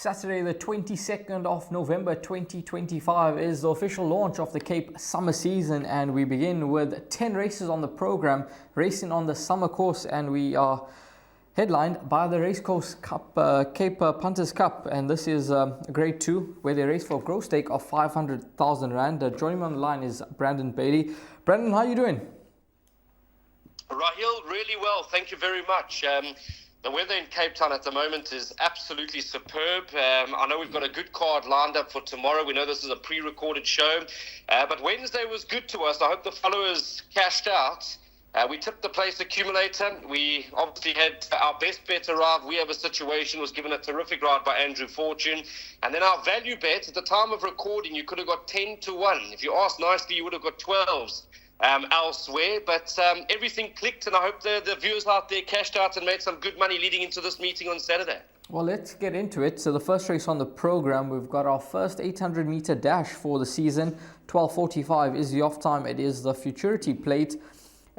Saturday, the 22nd of November 2025 is the official launch of the Cape summer season, and we begin with 10 races on the program, racing on the summer course, and we are headlined by the Racecourse Cup, Cape Punters Cup, and this is grade 2 where they race for a gross stake of 500,000 Rand. Joining me on the line is Brandon Bailey. Brandon, how are you doing? Rahil, really well, thank you very much. The weather in Cape Town at the moment is absolutely superb. I know we've got a good card lined up for tomorrow. We know this is a pre-recorded show, but Wednesday was good to us. I hope the followers cashed out. We tipped the place accumulator. We obviously had our best bet arrive. We have a situation, was given a terrific ride by Andrew Fortune. And then our value bet, at the time of recording, you could have got 10 to 1. If you asked nicely, you would have got 12s. Elsewhere, but everything clicked, and I hope the viewers out there cashed out and made some good money leading into this meeting on Saturday. Well, let's get into it. So the first race on the program, we've got our first 800 meter dash for the season. 12:45 is the off time. It is the Futurity plate.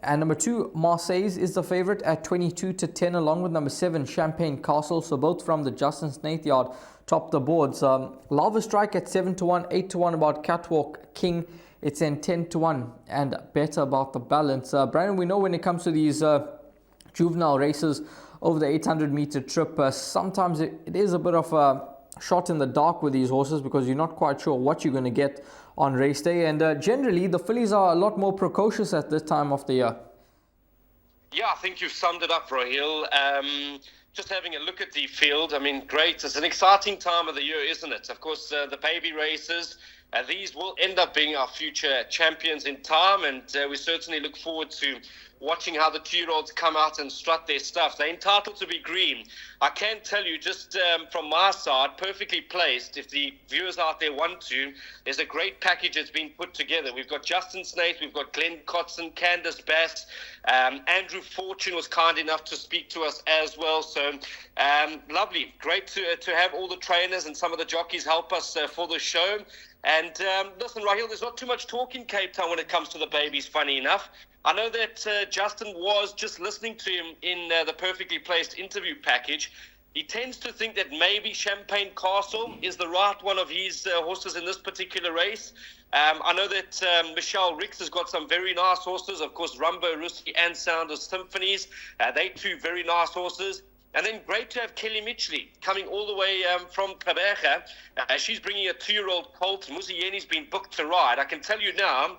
And number 2, Marseilles, is the favourite at 22 to 10, along with number 7, Champagne Castle. So both from the Justin Snaith yard, top the boards. Lava Strike at 7 to 1, 8 to 1 about Catwalk King. It's in 10 to 1 and better about the balance. Brandon, we know when it comes to these juvenile races over the 800 meter trip, sometimes it is a bit of a shot in the dark with these horses because you're not quite sure what you're going to get on race day. And generally, the fillies are a lot more precocious at this time of the year. Yeah, I think you've summed it up, Rahil. Just having a look at the field, I mean, great. It's an exciting time of the year, isn't it? Of course, the baby races, these will end up being our future champions in time, and we certainly look forward to watching how the 2-year-olds come out and strut their stuff. They're entitled to be green. I can tell you, just from my side, perfectly placed, if the viewers out there want to, there's a great package that's been put together. We've got Justin Snaith, we've got Glenn Cotson, Candice Bass, Andrew Fortune was kind enough to speak to us as well. So lovely, great to have all the trainers and some of the jockeys help us for the show. And listen, Rahil, there's not too much talk in Cape Town when it comes to the babies, funny enough. I know that Justin was just listening to him in the perfectly placed interview package. He tends to think that maybe Champagne Castle is the right one of his horses in this particular race. I know that Michelle Ricks has got some very nice horses. Of course, Rumbo Ruski and Sound of Symphonies. They two very nice horses. And then great to have Kelly Mitchley coming all the way from Kabeja. She's bringing a 2-year-old colt. Musieni's been booked to ride. I can tell you now,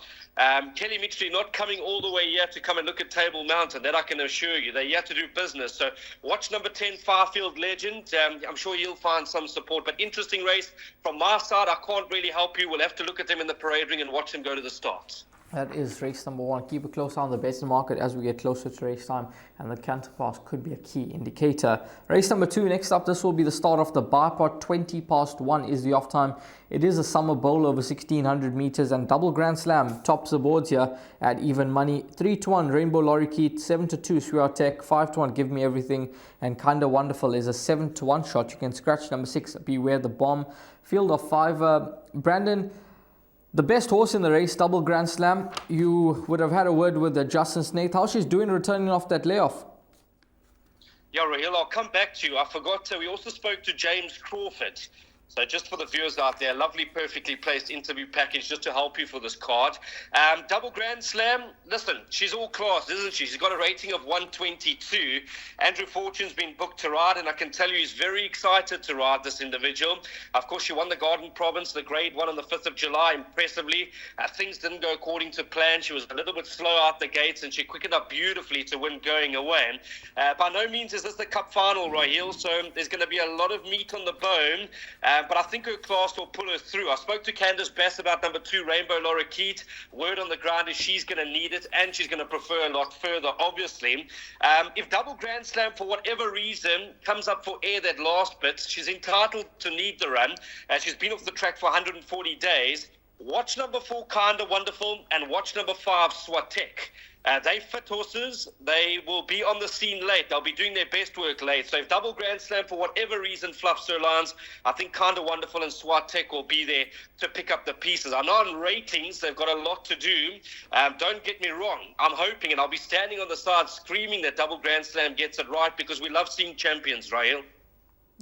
Kelly Mitchley not coming all the way here to come and look at Table Mountain. That I can assure you. They're here to do business. So watch number 10, Farfield Legend. I'm sure you'll find some support. But interesting race. From my side, I can't really help you. We'll have to look at them in the parade ring and watch them go to the start. That is race number 1. Keep a close eye on the betting market as we get closer to race time, and the canter pass could be a key indicator. Race number 2, next up, this will be the start of the bipod. 1 is the off time. It is a summer bowl over 1600 meters, and double Grand Slam tops the boards here at even money. 3 to 1 Rainbow Lorikeet, 7 to 2 Swear Tech, 5 to 1 Give Me Everything, and Kinda Wonderful is a 7 to 1 shot. You can scratch number 6 Beware the Bomb. Field of 5. Brandon, the best horse in the race, double Grand Slam. You would have had a word with Justin Snaith. How she's doing returning off that layoff? Yeah, Rahil, I'll come back to you. I forgot, we also spoke to James Crawford. So just for the viewers out there, lovely, perfectly placed interview package just to help you for this card. Double Grand Slam, listen, she's all class, isn't she? She's got a rating of 122. Andrew Fortune's been booked to ride, and I can tell you he's very excited to ride this individual. Of course, she won the Garden Province, the grade 1 on the 5th of July, impressively. Things didn't go according to plan. She was a little bit slow out the gates, and she quickened up beautifully to win going away. By no means is this the cup final, Rahil, so there's going to be a lot of meat on the bone. But I think her class will pull her through. I spoke to Candice Bass about number 2, Rainbow Lorikeet. Word on the ground is she's going to need it, and she's going to prefer a lot further, obviously. If double Grand Slam, for whatever reason, comes up for air that last bit, she's entitled to need the run. She's been off the track for 140 days. Watch number 4, Kinda Wonderful, and watch number 5, Swatek. They fit horses. They will be on the scene late. They'll be doing their best work late. So if double Grand Slam, for whatever reason, fluffs her lines, I think Kinda Wonderful and Swatek will be there to pick up the pieces. I know on ratings, they've got a lot to do. Don't get me wrong. I'm hoping, and I'll be standing on the side screaming that double Grand Slam gets it right, because we love seeing champions, Rahil.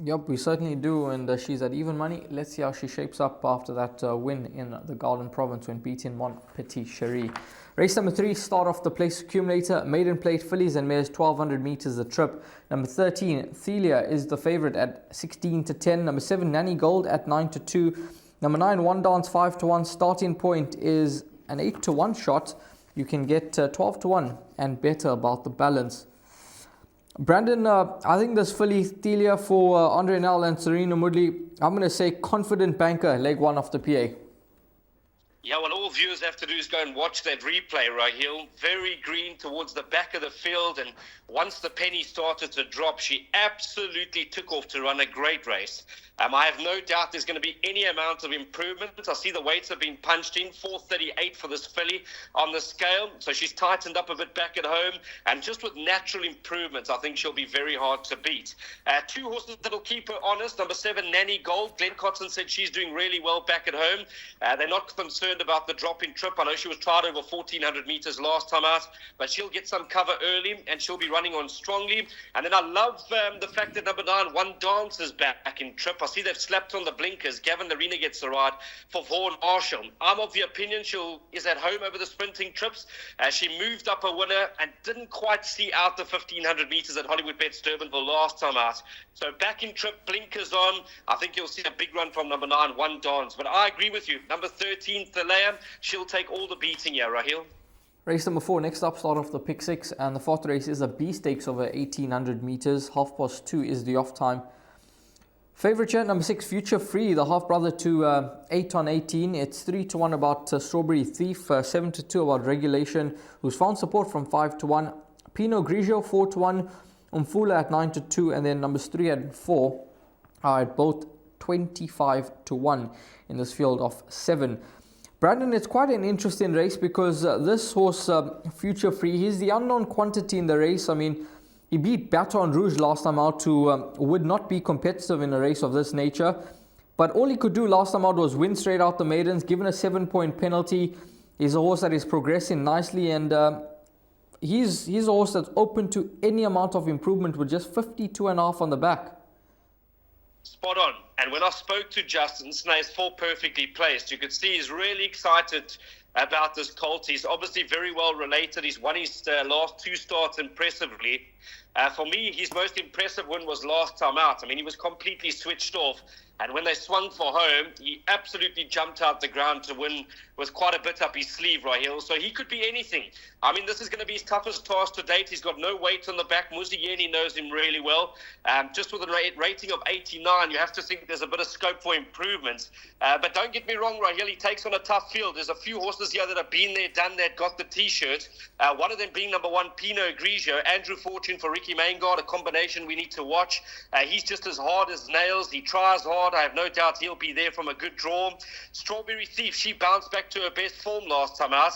Yep, we certainly do, and she's at even money. Let's see how she shapes up after that win in the Garden Province when beating Mon Petit Cherie. Race number 3, start off the place accumulator, maiden plate fillies and mares, 1200 meters the trip. Number 13, Thelia is the favorite at 16 to 10. Number 7, Nanny Gold at 9 to 2. Number 9, One Dance 5 to 1. Starting point is an 8 to 1 shot. You can get 12 to 1 and better about the balance. Brandon, I think this filly Thelia for Andre Nel and Serena Moodley, I'm going to say confident banker, leg 1 off the PA. Yeah, well, all viewers have to do is go and watch that replay, Raheel. Very green towards the back of the field, and once the penny started to drop, she absolutely took off to run a great race. I have no doubt there's going to be any amount of improvement. I see the weights have been punched in, 438 for this filly on the scale. So she's tightened up a bit back at home. And just with natural improvements, I think she'll be very hard to beat. 2 horses that'll keep her honest. Number 7, Nanny Gold. Glenn Cotson said she's doing really well back at home. They're not concerned about the drop in trip. I know she was tried over 1,400 meters last time out, but she'll get some cover early and she'll be running on strongly. And then I love the fact that number 9, One Dance is back in trip. I see they've slapped on the blinkers. Gavin Larena gets the ride for Vaughan Marshall. I'm of the opinion she is at home over the sprinting trips. She moved up a winner and didn't quite see out the 1,500 meters at Hollywoodbets Durbanville last time out. So back in trip, blinkers on. I think you'll see a big run from number 9, One Dance. But I agree with you. Number 13, Thalea, she'll take all the beating here, Raheel. Race number 4, next up, start off the pick 6, and the 4th race is a B stakes over 1,800 meters. 2:30 is the off time. Favourite here, number 6, Future Free, the half brother to 8 on 18. It's 3 to 1 about Strawberry Thief, 7 to 2 about Regulation, who's found support from 5 to 1. Pinot Grigio 4 to 1, Umfula at 9 to 2, and then numbers 3 and 4 are at both 25 to 1 in this field of 7. Brandon, it's quite an interesting race because this horse, Future Free, he's the unknown quantity in the race. I mean, he beat Baton Rouge last time out, who would not be competitive in a race of this nature. But all he could do last time out was win straight out the maidens, given a 7-point penalty. He's a horse that is progressing nicely, and he's a horse that's open to any amount of improvement with just 52.5 on the back. Spot on. And when I spoke to Justin Snaith, 4 perfectly placed, you could see he's really excited about this colt. He's obviously very well related. He's won his last 2 starts impressively. For me, his most impressive win was last time out. I mean, he was completely switched off. And when they swung for home, he absolutely jumped out the ground to win with quite a bit up his sleeve, Raheel. So he could be anything. I mean, this is going to be his toughest task to date. He's got no weight on the back. Muzieni knows him really well. Just with a rating of 89, you have to think there's a bit of scope for improvements. But don't get me wrong, Raheel, he takes on a tough field. There's a few horses here that have been there, done that, got the T-shirt. One of them being number 1, Pinot Grigio. Andrew Fortune for Ricky Maingard, a combination we need to watch. He's just as hard as nails. He tries hard. I have no doubt he'll be there from a good draw. Strawberry Thief, she bounced back to her best form last time out.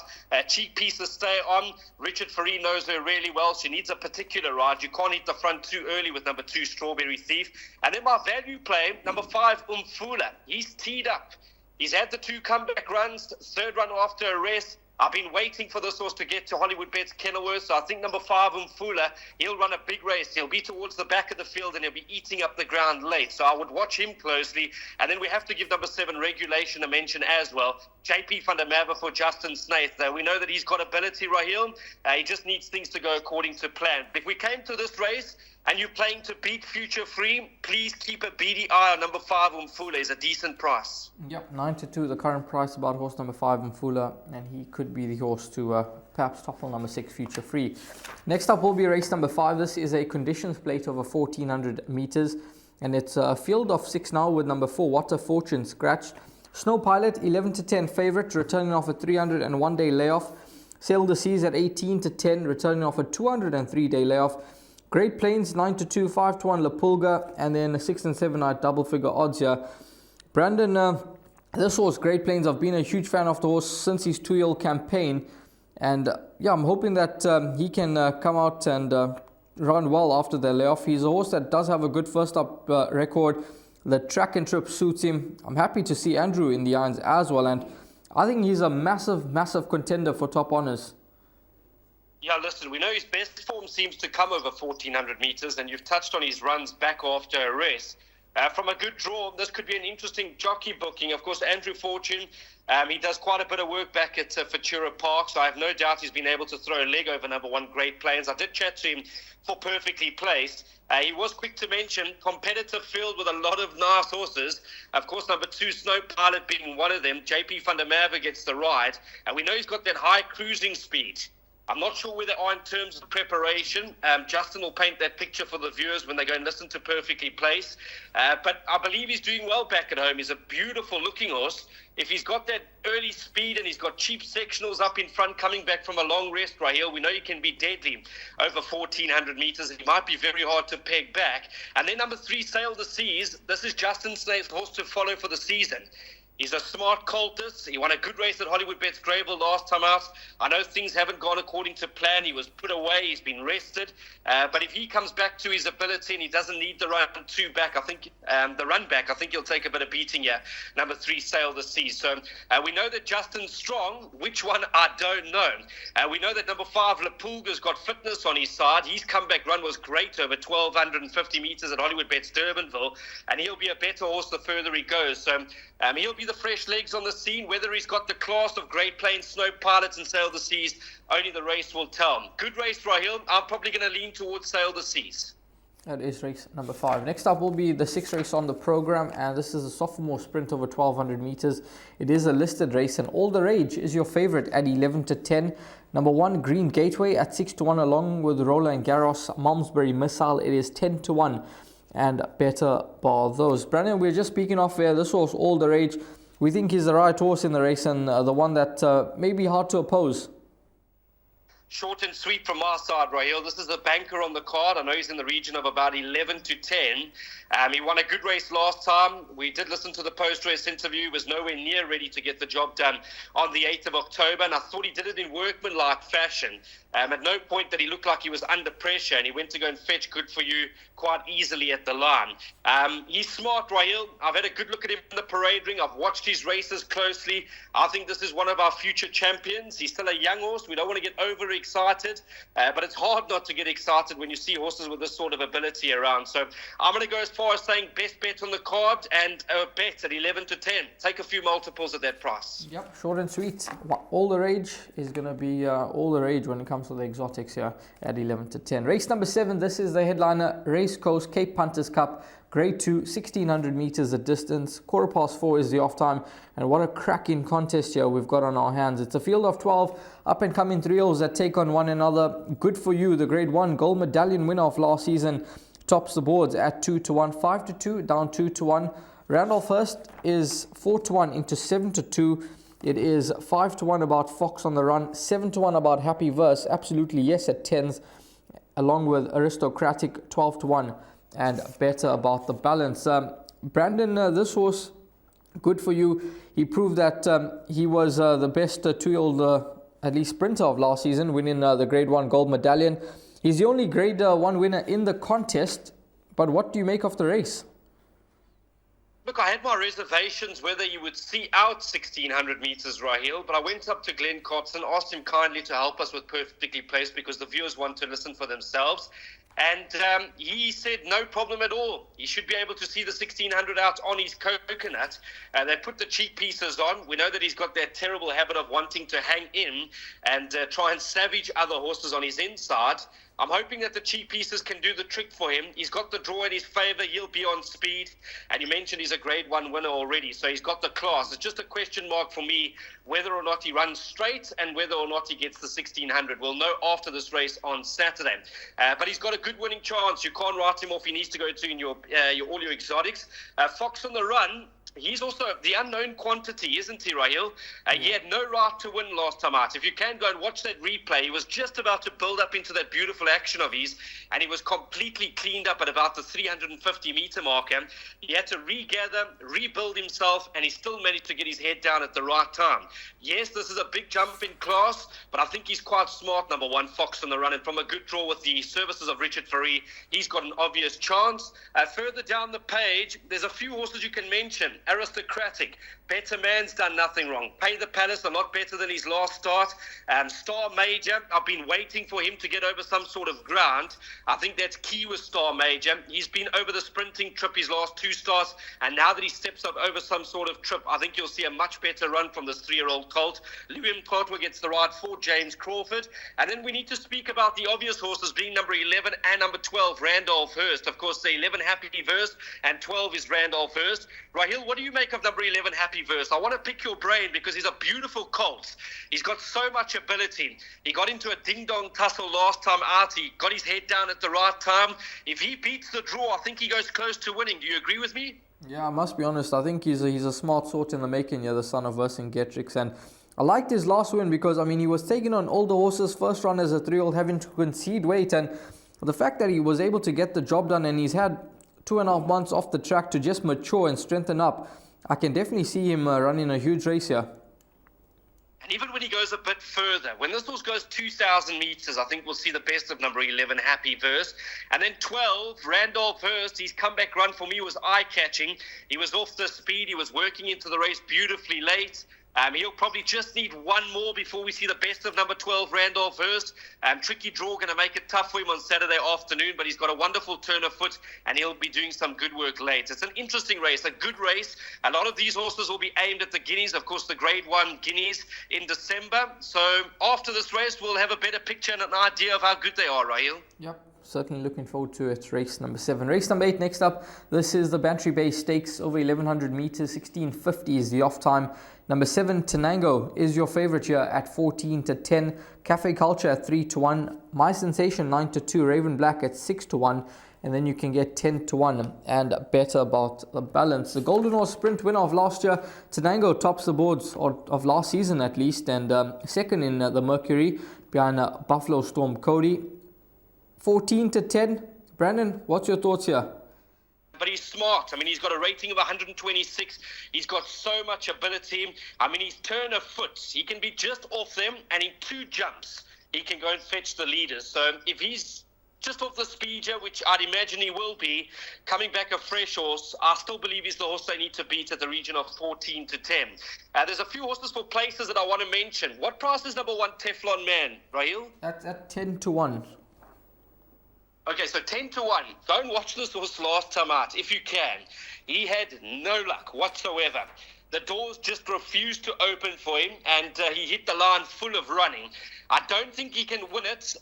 Cheek pieces stay on. Richard Faree knows her really well. She needs a particular ride. You can't hit the front too early with number 2, Strawberry Thief. And then my value play, number 5, Umfula. He's teed up. He's had the 2 comeback runs, 3rd run after a rest. I've been waiting for this horse to get to Hollywoodbets Kenilworth, so I think number 5, Umfula, he'll run a big race. He'll be towards the back of the field and he'll be eating up the ground late, so I would watch him closely. And then we have to give number 7, Regulation, a mention as well. JP van der Merwe for Justin Snaith. We know that he's got ability, Raheel. He just needs things to go according to plan. If we came to this race and you're playing to beat Future Free, please keep a beady eye on number 5, Umfula. Is a decent price. Yep, 9 to 2, the current price about horse number 5, Umfula, and he could be the horse to perhaps topple number 6, Future Free. Next up will be race number 5. This is a conditions plate over 1,400 meters, and it's a field of 6 now with number 4, Water Fortune scratched. Snow Pilot, 11 to 10 favorite, returning off a 301-day layoff. Sail the Seas at 18 to 10, returning off a 203-day layoff. Great Plains, 9 to 2, 5 to 1 La Pulga, and then 6 and 7 are double figure odds here. Brandon, this horse, Great Plains, I've been a huge fan of the horse since his 2-year campaign. And yeah, I'm hoping that he can come out and run well after the layoff. He's a horse that does have a good first up record. The track and trip suits him. I'm happy to see Andrew in the irons as well. And I think he's a massive, massive contender for top honours. Yeah, listen, we know his best form seems to come over 1,400 meters, and you've touched on his runs back after a rest. From a good draw, this could be an interesting jockey booking. Of course, Andrew Fortune, he does quite a bit of work back at Futura Park, so I have no doubt he's been able to throw a leg over number one, Great Plains. I did chat to him for Perfectly Placed. He was quick to mention, competitive field with a lot of nice horses. Of course, number 2, Snow Pilot being one of them. JP van der Merwe gets the ride. And we know he's got that high cruising speed. I'm not sure where they are in terms of preparation. Justin will paint that picture for the viewers when they go and listen to Perfectly Placed. But I believe he's doing well back at home. He's a beautiful looking horse. If he's got that early speed and he's got cheap sectionals up in front coming back from a long rest, Raheel, we know he can be deadly over 1,400 metres. He might be very hard to peg back. And then number 3, Sail the Seas. This is Justin Snape's horse to follow for the season. He's a smart coltist. He won a good race at Hollywoodbets Greyville last time out. I know things haven't gone according to plan. He was put away. He's been rested. But if he comes back to his ability and he doesn't need the run back, I think he'll take a bit of beating here. Number 3, Sail the Seas. So we know that Justin's strong. Which one, I don't know. We know that number 5, Lapulga's got fitness on his side. His comeback run was great over 1,250 metres at Hollywoodbets Durbanville. And he'll be a better horse the further he goes. So he'll be the fresh legs on the scene. Whether he's got the class of Great Plains, Snow Pilots and Sail the Seas, only the race will tell. Good race, Raheel. I'm probably going to lean towards Sail the Seas. That is race number 5. Next up will be the 6th race on the program, and this is a sophomore sprint over 1,200 meters. It is a listed race, and All the Rage is your favorite at 11 to 10. Number 1, Green Gateway at 6 to 1, along with Roland Garros, Malmesbury Missile. It is 10 to 1. And better bar those. Brandon, we're just speaking off air. This horse, All the Rage, we think he's the right horse in the race and the one that may be hard to oppose. Short and sweet from our side, Raheel. This is the banker on the card. I know he's in the region of about 11 to 10. He won a good race last time. We did listen to the post-race interview. He was nowhere near ready to get the job done on the 8th of October, and I thought he did it in workmanlike fashion. At no point did he look like he was under pressure, and he went to go and fetch Good For You quite easily at the line. He's smart, Raheel. I've had a good look at him in the parade ring. I've watched his races closely. I think this is one of our future champions. He's still a young horse. We don't want to get overexcited, but it's hard not to get excited when you see horses with this sort of ability around. So I'm going to go as far as saying best bet on the card and a bet at 11 to 10. Take a few multiples at that price. Yep, short and sweet. All the Rage is going to be all the rage when it comes to the exotics here at 11 to 10. Race number 7, this is the headliner, Race Coast Cape Punters Cup, Grade 2, 1,600 meters at distance. 4:15 is the off time, and what a cracking contest here we've got on our hands. It's a field of 12 up-and-coming thrills that take on one another. Good For You, the Grade 1 gold medallion winner of last season, tops the boards at 2 to 1, 5 to 2, down 2 to 1. Randolph First is 4 to 1 into 7 to 2. It is 5 to 1 about Fox on the Run, 7 to 1 about Happy Verse, Absolutely Yes at 10s, along with Aristocratic 12 to 1, and better about the balance. Brandon, this horse, Good For You, he proved that he was the best 2-year-old, at least sprinter of last season, winning the Grade 1 gold medallion. He's the only Grade 1 winner in the contest, but what do you make of the race? Look, I had my reservations whether you would see out 1,600 metres, Raheel, but I went up to Glenn Cox and asked him kindly to help us with Perfectly Placed because the viewers want to listen for themselves. And he said no problem at all. He should be able to see the 1,600 out on his coconut. They put the cheap pieces on. We know that he's got that terrible habit of wanting to hang in and try and savage other horses on his inside. I'm hoping that the cheap pieces can do the trick for him. He's got the draw in his favour. He'll be on speed. And you mentioned he's a Grade 1 winner already, so he's got the class. It's just a question mark for me whether or not he runs straight and whether or not he gets the 1,600. We'll know after this race on Saturday. But he's got a good winning chance. You can't write him off. He needs to go to in your all your exotics. Fox on the Run. He's also the unknown quantity, isn't he, Raheel? He had no right to win last time out. If you can go and watch that replay, he was just about to build up into that beautiful action of his, and he was completely cleaned up at about the 350-meter marker. He had to regather, rebuild himself, and he still managed to get his head down at the right time. Yes, this is a big jump in class, but I think he's quite smart, number 1, Fox on the Run, and from a good draw with the services of Richard Fourie, he's got an obvious chance. Further down the page, there's a few horses you can mention. Aristocratic, Better Man's done nothing wrong. Pay the Palace a lot better than his last start. Star Major, I've been waiting for him to get over some sort of ground. I think that's key with Star Major. He's been over the sprinting trip his last 2 starts, and now that he steps up over some sort of trip, I think you'll see a much better run from this 3-year-old colt. Louis Mkotwa gets the ride for James Crawford. And then we need to speak about the obvious horses being number 11 and number 12, Randolph Hurst. Of course, the 11 Happy Verse and 12 is Randolph Hurst. Rahil, what do you make of number 11 Happy Verse? I want to pick your brain because he's a beautiful colt. He's got so much ability. He got into a ding-dong tussle last time out. He got his head down at the right time. If he beats the draw, I think he goes close to winning. Do you agree with me? Yeah, I must be honest. I think he's a smart sort in the making, the son of Vercingetorix. And I liked his last win because, he was taking on older horses, first run as a 3-year-old, having to concede weight. And the fact that he was able to get the job done and he's had 2.5 months off the track to just mature and strengthen up, I can definitely see him running a huge race here. And even when he goes a bit further, when this horse goes 2,000 meters, I think we'll see the best of number 11, Happy Verse. And then 12, Randolph Hurst, his comeback run for me was eye-catching. He was off the speed. He was working into the race beautifully late. He'll probably just need one more before we see the best of number 12, Randolph Hurst. Tricky draw, going to make it tough for him on Saturday afternoon, but he's got a wonderful turn of foot, and he'll be doing some good work late. It's an interesting race, a good race. A lot of these horses will be aimed at the Guineas, of course, the Grade 1 Guineas in December. So after this race, we'll have a better picture and an idea of how good they are, Rahil. Yep. Certainly looking forward to it. Race number 7. Race number 8 next up. This is the Bantry Bay Stakes over 1100 meters. 1650 is the off time. Number 7, Tenango, is your favorite here at 14-10. Cafe Culture at 3-1. My Sensation 9-2. Raven Black at 6-1. And then you can get 10-1 and better about the balance. The Golden Horse Sprint winner of last year, Tenango, tops the boards, or of last season at least, and second in the Mercury behind Buffalo Storm Cody. 14-10. Brandon, what's your thoughts here? But he's smart. He's got a rating of 126. He's got so much ability. His turn of foot, he can be just off them, and in 2 jumps, he can go and fetch the leaders. So if he's just off the speed here, which I'd imagine he will be, coming back a fresh horse, I still believe he's the horse they need to beat at the region of 14-10. There's a few horses for places that I want to mention. What price is number 1, Teflon Man, Rahil? That's at 10-1. Okay, so 10-1. Go and watch this horse last time out, if you can. He had no luck whatsoever. The doors just refused to open for him, and he hit the line full of running. I don't think he can win it.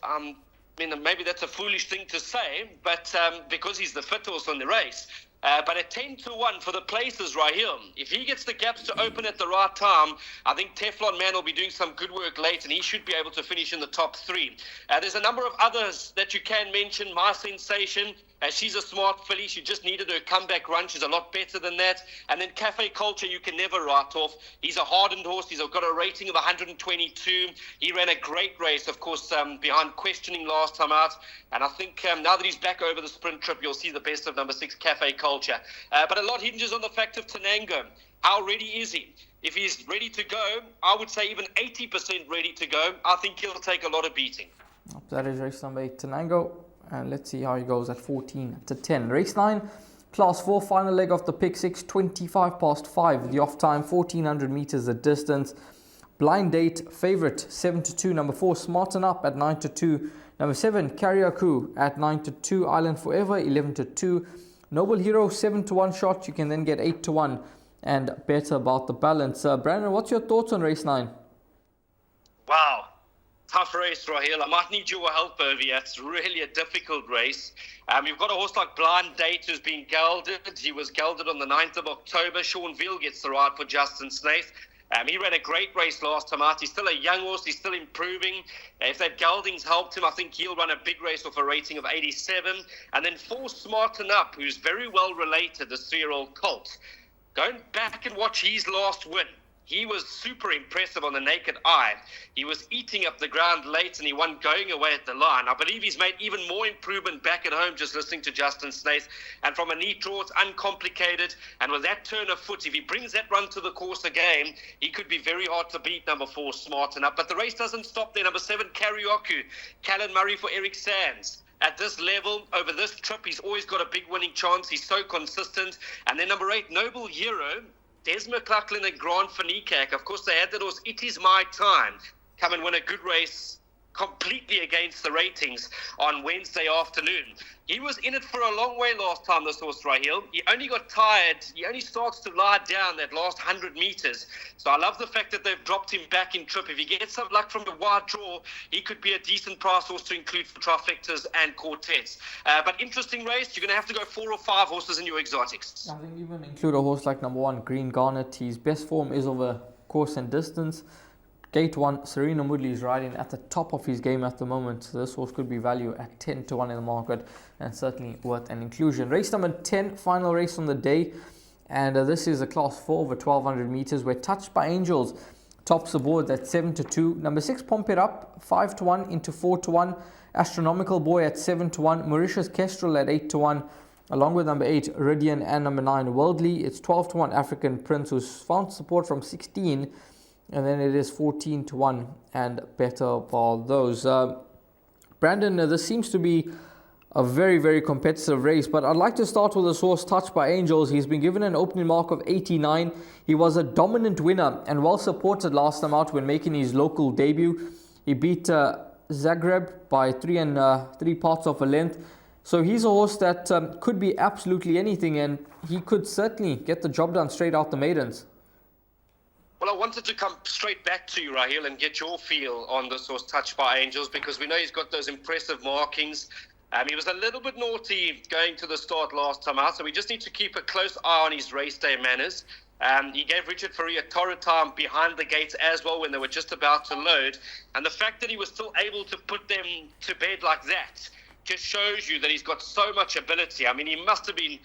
Maybe that's a foolish thing to say, but because he's the fit horse on the race. But at 10-1 for the places right here, if he gets the gaps to open at the right time, I think Teflon Man will be doing some good work late, and he should be able to finish in the top 3. There's a number of others that you can mention. My Sensation, she's a smart filly. She just needed her comeback run. She's a lot better than that. And then Cafe Culture, you can never write off. He's a hardened horse. He's got a rating of 122. He ran a great race, of course, behind questioning last time out. And I think now that he's back over the sprint trip, you'll see the best of number 6, Cafe Culture. But a lot hinges on the fact of Tenango. How ready is he? If he's ready to go, I would say even 80% ready to go. I think he'll take a lot of beating. That is race number 8, Tenango. And let's see how he goes at 14-10. Race 9, Class 4, final leg of the pick 6, 5, the off time, 1400 meters the distance. Blind Date, favorite, 7-2. Number 4, Smarten Up at 9-2. Number 7, Carriacou at 9-2. Island Forever, 11-2. Noble Hero, 7-1 shot. You can then get 8-1 and better about the balance. Brandon, what's your thoughts on race 9? Wow. Tough race, Rahil. I might need your help over here. It's really a difficult race. You've got a horse like Blind Date who's been gelded. He was gelded on the 9th of October. Sean Veal gets the ride for Justin Snaith. He ran a great race last time out. He's still a young horse. He's still improving. If that gelding's helped him, I think he'll run a big race off a rating of 87. And then 4, Smarten Up, who's very well related, this 3-year-old colt. Going back and watch his last win. He was super impressive on the naked eye. He was eating up the ground late, and he won going away at the line. I believe he's made even more improvement back at home just listening to Justin Snaith. And from a neat draw, it's uncomplicated. And with that turn of foot, if he brings that run to the course again, he could be very hard to beat, number 4, Smarten Up. But the race doesn't stop there. Number 7, Carriacou. Callan Murray for Eric Sands. At this level, over this trip, he's always got a big winning chance. He's so consistent. And then number 8, Noble Hero. Des McLaughlin and Grant Verniekerk. Of course, they had that horse, It Is My Time, come and win a good race completely against the ratings on Wednesday afternoon. He was in it for a long way last time, this horse, Raheel. He only got tired. He only starts to lie down that last 100 meters. So I love the fact that they've dropped him back in trip. If he gets some luck from the wide draw, he could be a decent price horse to include for trifectas and quartets. But interesting race. You're going to have to go 4 or 5 horses in your exotics. I think even include a horse like number 1, Green Garnet. His best form is over course and distance. Gate 1, Serena Moodley is riding at the top of his game at the moment. So this horse could be value at 10 to 1 in the market and certainly worth an inclusion. Race number 10, final race on the day. And this is a class 4 over 1200 meters where Touched by Angels tops the board at 7 to 2. Number 6, Pump It Up, 5 to 1 into 4 to 1. Astronomical Boy at 7 to 1. Mauritius Kestrel at 8 to 1. Along with number 8, Iridian, and number 9, Worldly. It's 12 to 1, African Prince, who's found support from 16. And then it is 14 to 1 and better for those. Brandon, this seems to be a very, very competitive race, but I'd like to start with this horse, Touched by Angels. He's been given an opening mark of 89. He was a dominant winner and well supported last time out when making his local debut. He beat Zagreb by 3 parts of a length. So he's a horse that could be absolutely anything, and he could certainly get the job done straight out the maidens. Well, I wanted to come straight back to you, Raheel, and get your feel on this horse, Touched by Angels, because we know he's got those impressive markings. He was a little bit naughty going to the start last time out, so we just need to keep a close eye on his race day manners. He gave Richard Faria torrid time behind the gates as well when they were just about to load. And the fact that he was still able to put them to bed like that just shows you that he's got so much ability. I mean, he must have been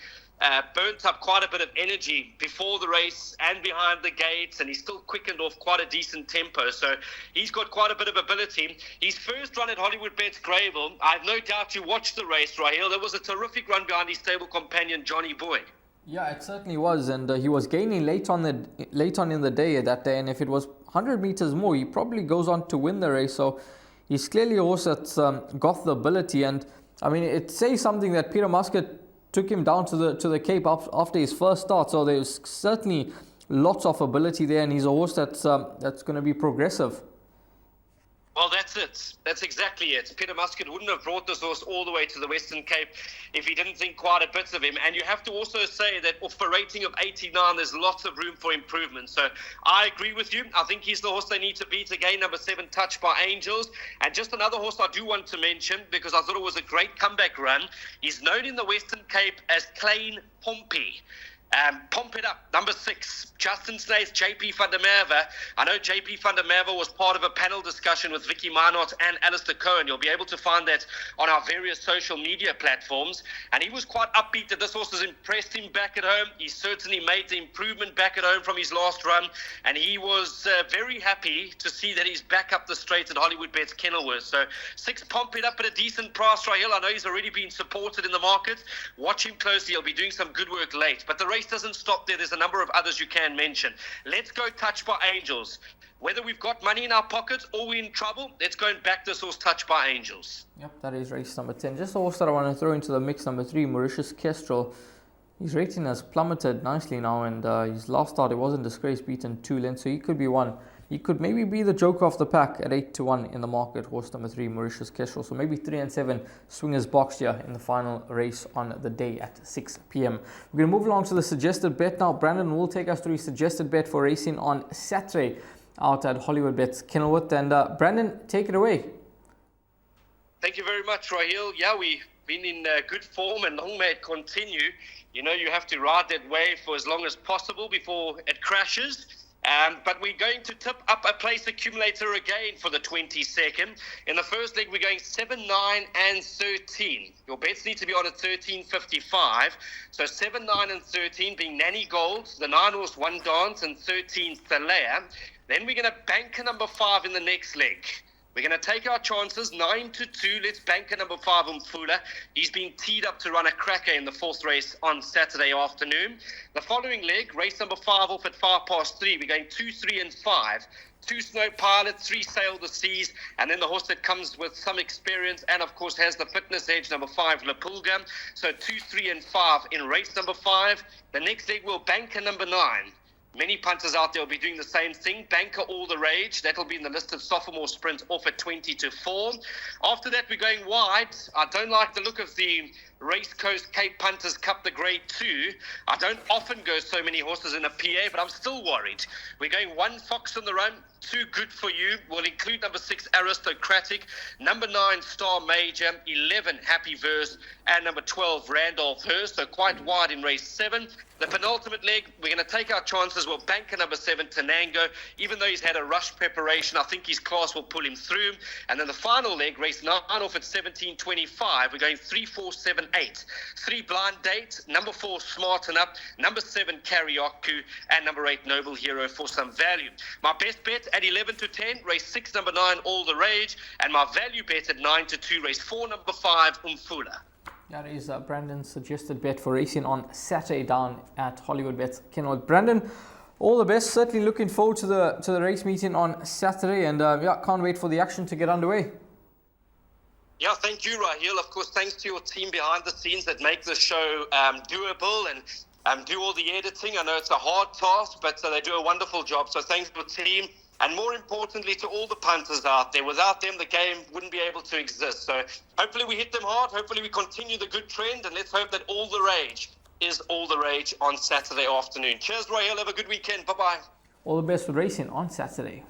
burnt up quite a bit of energy before the race and behind the gates, and he's still quickened off quite a decent tempo. So he's got quite a bit of ability. His first run at Hollywoodbets Greyville, I have no doubt you watched the race, Raheel. There was a terrific run behind his stable companion, Johnny Boy. Yeah, it certainly was, and he was gaining late on in the day that day, and if it was 100 meters more, he probably goes on to win the race. So he's clearly a horse that's got the ability, and I mean, it says something that Peter Muscat took him down to the Cape after his first start. So there's certainly lots of ability there, and he's a horse that's going to be progressive. Well, that's it. That's exactly it. Peter Muscat wouldn't have brought this horse all the way to the Western Cape if he didn't think quite a bit of him. And you have to also say that off a rating of 89, there's lots of room for improvement. So I agree with you. I think he's the horse they need to beat again, number 7, Touched by Angels. And just another horse I do want to mention, because I thought it was a great comeback run. He's known in the Western Cape as Klein Pompey. Pump It Up, number 6, Justin Snaith, JP van der Merwe. I know JP van der Merwe was part of a panel discussion with Vicky Minot and Alistair Cohen. You'll be able to find that on our various social media platforms. And he was quite upbeat that this horse has impressed him back at home. He certainly made the improvement back at home from his last run. And he was very happy to see that he's back up the straight at Hollywoodbets Kenilworth. So 6, Pump It Up at a decent price, Raheel. I know he's already been supported in the market. Watch him closely. He'll be doing some good work late. But the race doesn't stop there. There's a number of others you can mention. Let's go Touched by Angels. Whether we've got money in our pockets or we're in trouble, let's go and back this horse, Touched by Angels. Yep, that is race number 10. Just a horse that I want to throw into the mix, number 3, Mauritius Kestrel. His rating has plummeted nicely now, and his last start, it wasn't disgrace, beaten 2 lengths, so he could be one. He could maybe be the joker of the pack at 8 to 1 in the market, horse number 3, Mauritius Kestrel. So maybe 3 and 7 swingers boxed here in the final race on the day at 6 p.m. We're going to move along to the suggested bet now. Brandon will take us through his suggested bet for racing on Saturday out at Hollywoodbets Kenilworth. And Brandon, take it away. Thank you very much, Raheel. Yeah, we've been in good form, and long may it continue. You know, you have to ride that wave for as long as possible before it crashes. But we're going to tip up a place accumulator again for the 22nd. In the first leg, we're going 7, 9, and 13. Your bets need to be on at 13.55. So 7, 9, and 13 being Nanny Gold, the 9 horse One Dance, and 13 Thalea. Then we're going to bank a number 5 in the next leg. We're going to take our chances, 9 to 2. Let's bank a number 5, Mfula. He's been teed up to run a cracker in the 4th race on Saturday afternoon. The following leg, race number 5 off at 3:05. We're going 2, 3, and 5. 2 Snow Pilot, 3 Sail the Seas, and then the horse that comes with some experience and, of course, has the fitness edge, number 5, Lapulga. So 2, 3, and 5 in race number 5. The next leg will bank a number 9. Many punters out there will be doing the same thing. Banker All the Rage. That'll be in the listed sophomore sprint off at 20-4. After that, we're going wide. I don't like the look of the Race Coast Cape Punters Cup, the Grade 2. I don't often go so many horses in a PA, but I'm still worried. We're going 1 Fox on the Run, 2 Good For You. We'll include number 6 Aristocratic, number 9 Star Major, 11 Happy Verse, and number 12 Randolph Hurst. So quite wide in race 7. The penultimate leg, we're going to take our chances. We'll banker number 7 Tenango. Even though he's had a rush preparation, I think his class will pull him through. And then the final leg, race 9 off at 17.25. We're going 3, 4, 7, 8. 3 Blind Date, number 4 Smarten Up, number 7 Karioku, and number 8 Noble Hero for some value. My best bet at 11-10, race 6 number 9 All the Rage, and my value bet at 9-2, race 4 number 5 Umfula. That is Brandon's suggested bet for racing on Saturday down at Hollywoodbets Kenilworth. Brandon, all the best. Certainly looking forward to the race meeting on Saturday, and can't wait for the action to get underway. Yeah, thank you, Raheel. Of course, thanks to your team behind the scenes that make the show doable and do all the editing. I know it's a hard task, but they do a wonderful job. So thanks to the team. And more importantly, to all the punters out there. Without them, the game wouldn't be able to exist. So hopefully we hit them hard. Hopefully we continue the good trend. And let's hope that All the Rage is All the Rage on Saturday afternoon. Cheers, Raheel. Have a good weekend. Bye-bye. All the best for racing on Saturday.